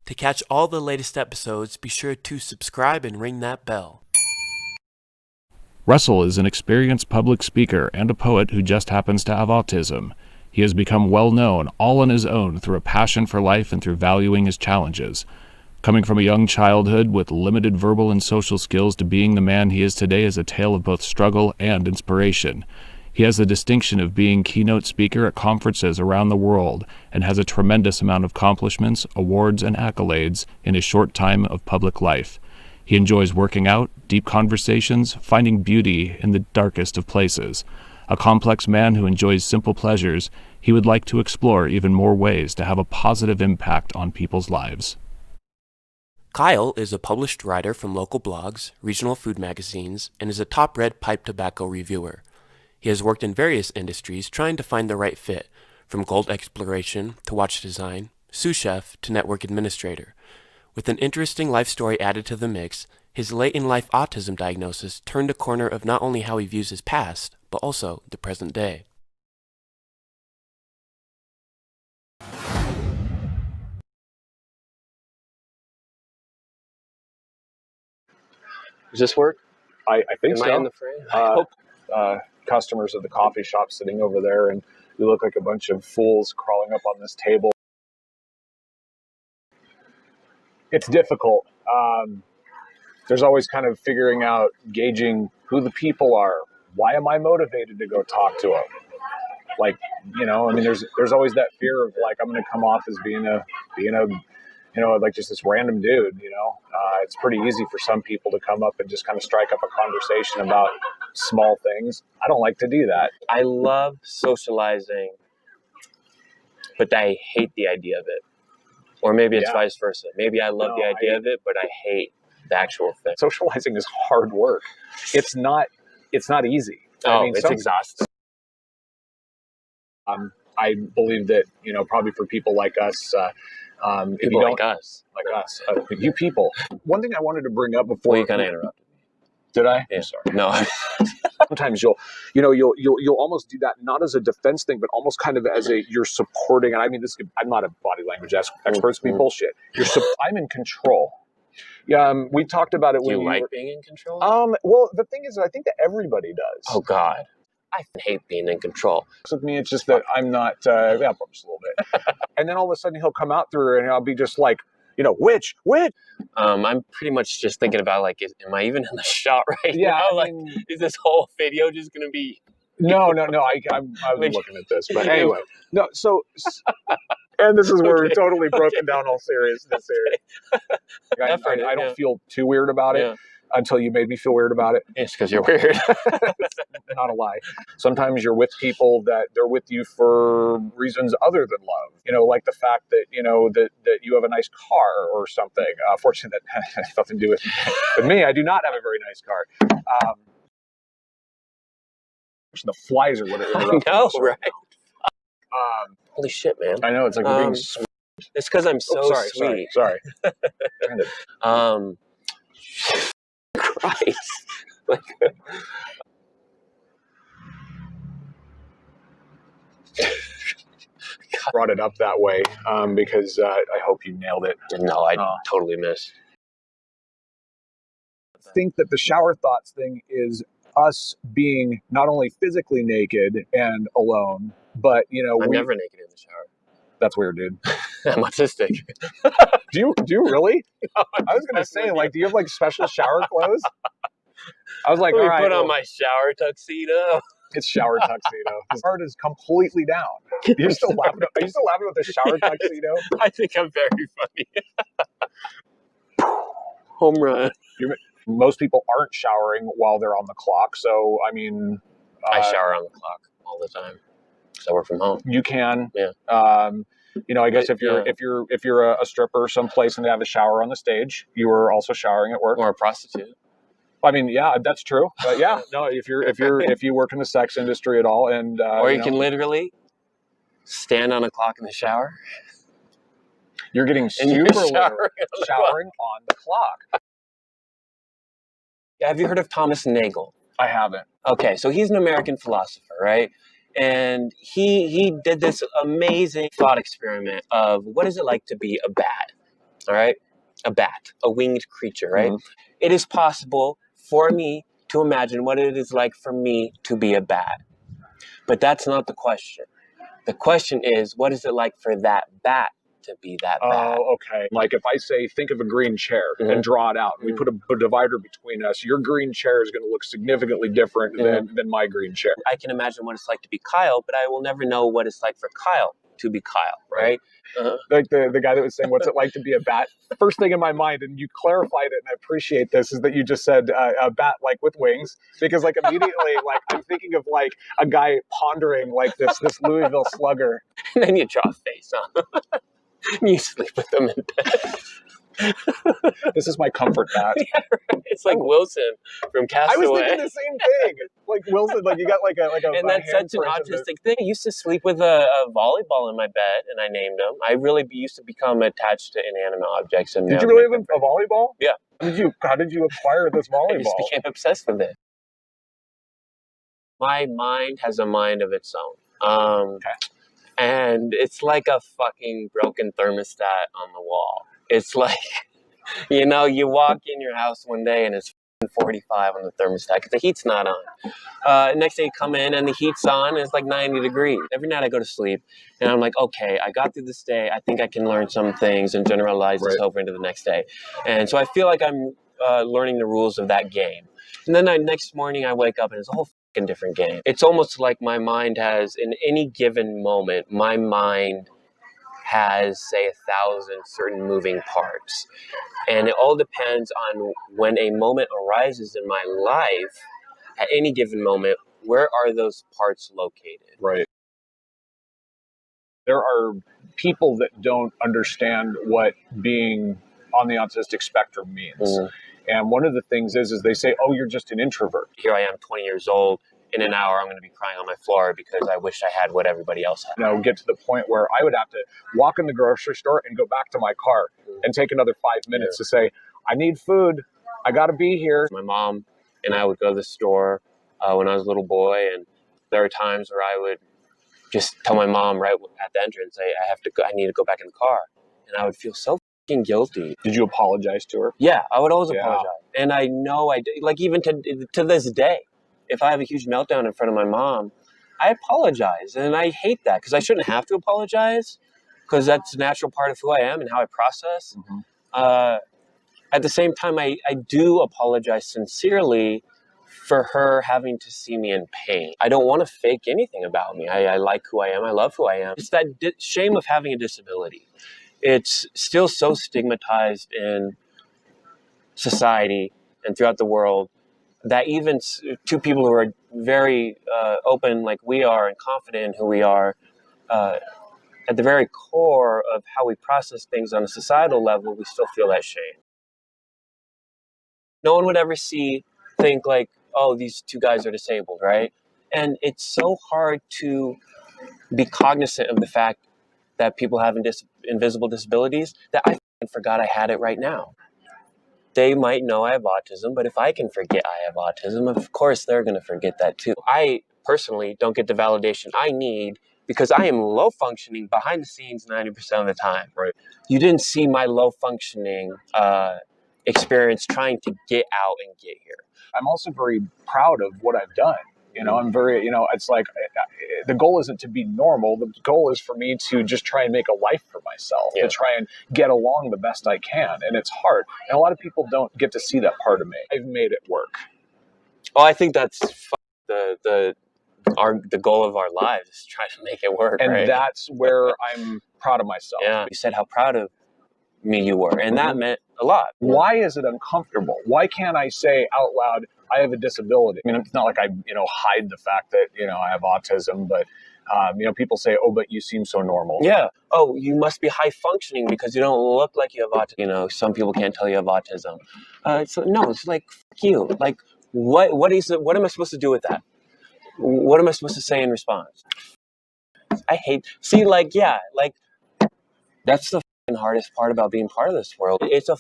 To catch all the latest episodes, be sure to subscribe and ring that bell. Russell is an experienced public speaker and a poet who just happens to have autism. He has become well known all on his own through a passion for life and through valuing his challenges. Coming from a young childhood with limited verbal and social skills to being the man he is today is a tale of both struggle and inspiration. He has the distinction of being keynote speaker at conferences around the world and has a tremendous amount of accomplishments, awards, and accolades in his short time of public life. He enjoys working out, deep conversations, finding beauty in the darkest of places. A complex man who enjoys simple pleasures, he would like to explore even more ways to have a positive impact on people's lives. Kyle is a published writer from local blogs, regional food magazines, and is a top-read pipe tobacco reviewer. He has worked in various industries trying to find the right fit, from gold exploration to watch design, sous chef to network administrator. With an interesting life story added to the mix, his late-in-life autism diagnosis turned a corner of not only how he views his past, but also the present day. Does this work? I think Am so. I in the frame? I hope. Customers of the coffee shop sitting over there, and we look like a bunch of fools crawling up on this table. It's difficult. There's always kind of figuring out, gauging who the people are. Why am I motivated to go talk to them? Like, there's always that fear of like, I'm going to come off as being a like just this random dude, it's pretty easy for some people to come up and just kind of strike up a conversation about small things. I don't like to do that. I love socializing, but I hate the idea of it. Or maybe it's vice versa. Maybe I love the idea of it, but I hate the actual thing. Socializing is hard work. It's not easy. It's exhausting. I believe that, probably for people like us, People like us. You people. One thing I wanted to bring up before you kind of interrupted me. Did I? Yeah. I'm sorry. No. Sometimes you'll almost do that not as a defense thing, but almost kind of as you're supporting. And I mean, I'm not a body language expert. It's bullshit. I'm in control. Yeah, we talked about it. Do you like being in control? Well, the thing is, I think that everybody does. Oh God, I hate being in control. With me, it's just that I'm not. Just a little bit. And then all of a sudden he'll come out through, and I'll be just like, which? I'm pretty much just thinking about like, am I even in the shot right now? Is this whole video just going to be? No. I'm looking at this, but anyway, no. So, and this is where we've totally broken down all seriousness here. I don't feel too weird about it. Until you made me feel weird about it. It's because you're weird. Not a lie. Sometimes you're with people that they're with you for reasons other than love. Like the fact that, that you have a nice car or something. Fortunately, that has nothing to do with me. I do not have a very nice car. The flies are what it is. I know, right? Holy shit, man. I know, it's like being sweet. It's because I'm so sweet. Sorry. Christ. Brought it up that way because I hope you nailed it. No, I totally missed. I think that the shower thoughts thing is us being not only physically naked and alone, but I'm never naked in the shower. That's weird, dude. I'm autistic. Do you really? No, I was gonna say, do you have special shower clothes? I was like, Let me all right, put on my shower tuxedo. It's shower tuxedo. His heart is completely down. You're still laughing. Are you still laughing with the shower tuxedo? I think I'm very funny. Home run. Most people aren't showering while they're on the clock, so I mean, I shower on the clock all the time. So I work from home. You can. Yeah. I guess if you're a stripper someplace and they have a shower on the stage, you are also showering at work. Or a prostitute. I mean, yeah, that's true. But yeah, no, if you work in the sex industry at all, and or you can literally stand on a clock in the shower. You're getting super showering on the clock. Have you heard of Thomas Nagel? I haven't. Okay, so he's an American philosopher, right? And he did this amazing thought experiment of what is it like to be a bat? all right? A bat, a winged creature, right? It is possible for me to imagine what it is like for me to be a bat. But that's not the question. The question is, what is it like for that bat to be that bat? Oh, okay. Like if I say, think of a green chair and draw it out, and we put a divider between us, your green chair is going to look significantly different than my green chair. I can imagine what it's like to be Kyle, but I will never know what it's like for Kyle to be Kyle, right? Like the guy that was saying, what's it like to be a bat? First thing in my mind, and you clarified it, and I appreciate this, is that you just said a bat like with wings, because like immediately, like I'm thinking of like a guy pondering like this Louisville Slugger. And then you draw a face on them. And you sleep with them in bed. This is my comfort bat. Yeah, right. It's like Wilson from Castaway. I was thinking the same thing. Like Wilson, like you got like a and that's such an autistic thing. I used to sleep with a volleyball in my bed, and I named him. I really used to become attached to inanimate objects. And did you really have a volleyball? Yeah. How did you acquire this volleyball? I just became obsessed with it. My mind has a mind of its own. Okay. And it's like a fucking broken thermostat on the wall. It's like, you know, you walk in your house one day and it's 45 on the thermostat because the heat's not on. Next day you come in and the heat's on and it's like 90 degrees. Every night I go to sleep and I'm like, okay, I got through this day. I think I can learn some things and generalize this over into the next day. And so I feel like I'm learning the rules of that game. And then next morning I wake up and it's a whole different game. It's almost like my mind has, in any given moment, my mind has, say, 1,000 certain moving parts. And it all depends on when a moment arises in my life, at any given moment, where are those parts located? Right. There are people that don't understand what being on the autistic spectrum means. And one of the things is they say, oh, you're just an introvert. Here I am, 20 years old. In an hour, I'm going to be crying on my floor because I wish I had what everybody else had. You know, get to the point where I would have to walk in the grocery store and go back to my car and take another 5 minutes to say, I need food. I got to be here. My mom and I would go to the store when I was a little boy. And there are times where I would just tell my mom right at the entrance, I need to go back in the car. And I would feel so fucking guilty. Did you apologize to her? Yeah, I would always apologize. And I know I did. Like even to this day, if I have a huge meltdown in front of my mom, I apologize. And I hate that because I shouldn't have to apologize because that's a natural part of who I am and how I process. At the same time, I do apologize sincerely for her having to see me in pain. I don't want to fake anything about me. I like who I am. I love who I am. It's that shame of having a disability. It's still so stigmatized in society and throughout the world that even two people who are very open like we are and confident in who we are, at the very core of how we process things on a societal level, we still feel that shame. No one would ever think like, oh, these two guys are disabled, right? And it's so hard to be cognizant of the fact that people have invisible disabilities that I forgot I had it right now. They might know I have autism, but if I can forget I have autism, of course they're going to forget that too. I personally don't get the validation I need because I am low functioning behind the scenes 90% of the time. Right. You didn't see my low functioning experience trying to get out and get here. I'm also very proud of what I've done. You know, I'm very, it's like the goal isn't to be normal. The goal is for me to just try and make a life for myself, to try and get along the best I can. And it's hard. And a lot of people don't get to see that part of me. I've made it work. Oh, I think that's the goal of our lives is try to make it work. And right? that's where I'm proud of myself. Yeah, you said how proud of me you were. And that meant a lot. Why is it uncomfortable? Why can't I say out loud, I have a disability? I mean, it's not like I, hide the fact that, I have autism, but, people say, oh, but you seem so normal. Yeah. Oh, you must be high functioning because you don't look like you have autism. Some people can't tell you have autism. It's like, fuck you. Like, what am I supposed to do with that? What am I supposed to say in response? That's the hardest part about being part of this world. It's a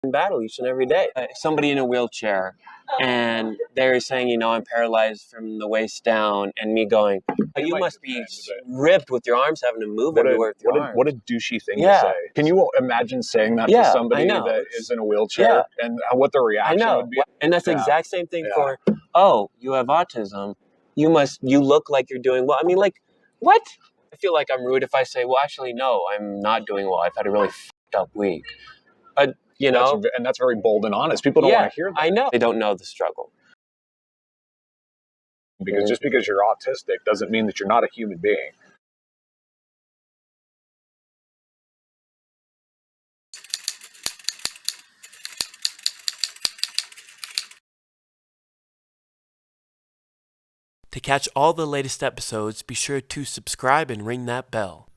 battle each and every day. Somebody in a wheelchair, and they're saying, you know, I'm paralyzed from the waist down, and me going, oh, you must be ripped with your arms having to move everywhere with your arms. What a douchey thing to say. Can you imagine saying that to somebody that is in a wheelchair and what the reaction would be? And that's the exact same thing for, oh, you have autism. You look like you're doing well. I mean, like, what? I feel like I'm rude if I say, well, actually, no, I'm not doing well. I've had a really fucked up week. You know? And that's very bold and honest. People don't want to hear that. I know. They don't know the struggle. Because just because you're autistic doesn't mean that you're not a human being. To catch all the latest episodes, be sure to subscribe and ring that bell.